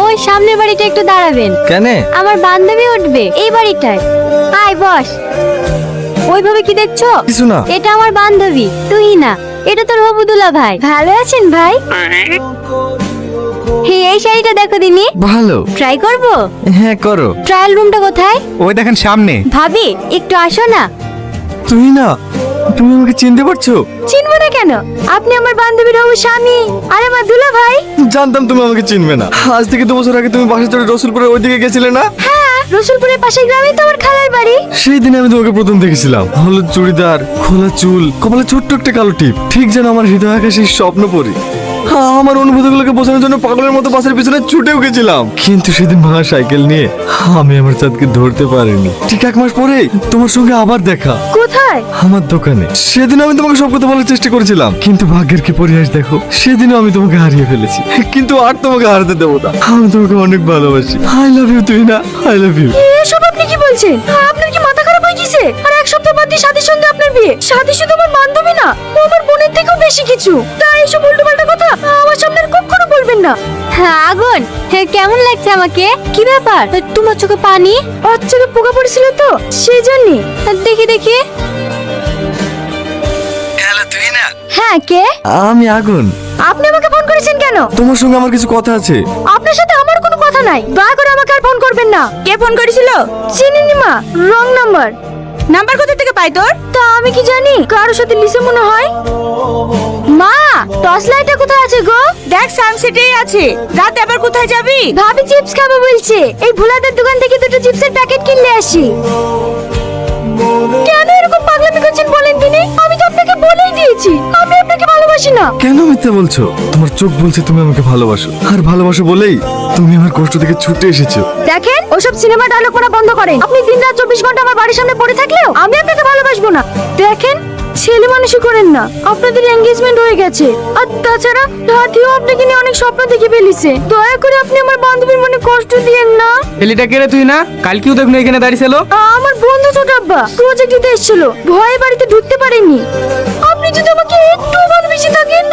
ওই সামনের বাড়িটা একটু দাঁড়াবেন। কেন? আমার বান্ধবী উঠবে এই বাড়িটায়। আয় বস। ওইভাবে কি দেখছো? কিছু না। এটা আমার বান্ধবী তুই না, এটা তোর হবুদুল্লাহ ভাই। ভালো আছেন ভাই? হে এই শাড়িটা দেখো দিনি। ভালো। ট্রাই করবো? হ্যাঁ করো। ট্রায়াল রুমটা কোথায়? ওই দেখেন সামনে। ভাবি একটু আসো না। তুই না, তুমি আমাকে চিনতে পারছো? চিনবো না কেন? আপনি আমার বান্ধবীর হবু স্বামী আর আমার দুলা ভাই। জানতাম তুমি আমাকে চিনবে না। আজ থেকে 2 বছর আগে তুমি বাসা চড়ে রসুলপুরের ওইদিকে গেছিলে না? হ্যাঁ, রসুলপুরের পাশের গ্রামেই তো আমার খালার বাড়ি। সেই দিনে আমি তোমাকে প্রথম দেখেছিলাম। হলুদ চুড়িদার, খোলা চুল, কপালে ছোট্ট একটা কালো টিপ, ঠিক যেন আমার হৃদয় আকাশে স্বপ্ন পরি। আমার অনুভূতিগুলোকে বোঝানোর জন্য পাগলের মতো বাসের পিছনে ছুটেও গেছিলাম, কিন্তু সেদিন ভাঙা সাইকেল নিয়ে আমি আমার চাঁদকে ধরতে পারিনি। ঠিক 1 মাস পরে তোমার সঙ্গে আবার দেখা। কোথায়? আমার দোকানে। সেদিন আমি তোমাকে সব কথা বলার চেষ্টা করেছিলাম, কিন্তু ভাগ্যের কি পরিহাস দেখো, সেদিনও আমি তোমাকে হারিয়ে ফেলেছি। কিন্তু আর তোমাকে হারাতে দেবো না। আমি তোমাকে অনেক ভালোবাসি। আই লাভ ইউ তুই না, আই লাভ ইউ। এসব আপনি কি বলছেন? আপনার কি মাথা খারাপ হয়ে গেছে? আর 1 সপ্তাহ বাদ দিয়ে সাথীর সঙ্গে আপনার বিয়ে। সাথী শুধু আমার বান্ধবী না, ও আমার বোনের থেকেও বেশি কিছু। তাই এসব উল্টোপাল্টা কথা আমার সামনে আর কখনো বলবেন না। হ্যাঁ আগুন, হ্যাঁ কেমন লাগছে আমাকে? কি ব্যাপার তোমার চোখে পানি? ওর চোখে পোকা পড়েছিল তো সেই জন্য। দেখি দেখি। হ্যালো তুই না? হ্যাঁ কে? আমি আগুন। আপনি আমাকে ফোন করেছেন কেন? তোমার সঙ্গে আমার কিছু কথা আছে। আপনার সাথে আমার কোনো কথা নাই। দয়া করে আমাকে আর ফোন করবেন না। কে ফোন করেছিল? চিনিনি মা, রং নাম্বার। নাম্বার কোথা থেকে পাই তোর? তা আমি কি জানি, কারোর সাথে লিসে মনে হয়। মা, টর্চ লাইটটা কোথায় আছে গো? দেখ সানসেটেই আছে। রাতে আবার কোথায় যাবি? ভাবি চিপস খাবে বলছে। এই ভোলাদের দোকান থেকে 2টো চিপসের প্যাকেট কিনলে আসি। কেন এরকম পাগলামি করছেন বলেন তিনি? আমি তো আপনাকে বলেই দিয়েছি আমি আপনাকে ভালোবাসি না। কেন মিথ্যা বলছো? তোমার চোখ বলছে তুমি আমাকে ভালোবাসো, আর ভালোবাসো বলেই তুমি আমার কষ্ট থেকে ছুটে এসেছো। দেখেন ওসব সিনেমা ডায়লগ করা বন্ধ করেন। আপনি দিনরাত 24 ঘন্টা আমার বাড়ির সামনে পড়ে থাকলেও আমি আপনাকে ভালোবাসবো না। দেখেন ছেলে মানুষই করেন না, আপনাদের এনগেজমেন্ট হয়ে গেছে। আর তাছাড়া রাতেও আপনাকে নিয়ে অনেক স্বপ্ন দেখে ফেলিছে। দয়া করে আপনি আমার বান্ধবীর মনে কষ্ট দিয়েন না। এলিটা কে রে তুই না? কালকেও দেখুন এখানে দাঁড়িয়েছিল। আমার বন্ধু ছোট আব্বা প্রজেক্ট দিতে এসেছিল, ভয়ে বাড়িতে ঢুকতে পারেনি। আপনি যদি আমাকে একটু ভালোবেসে থাকেন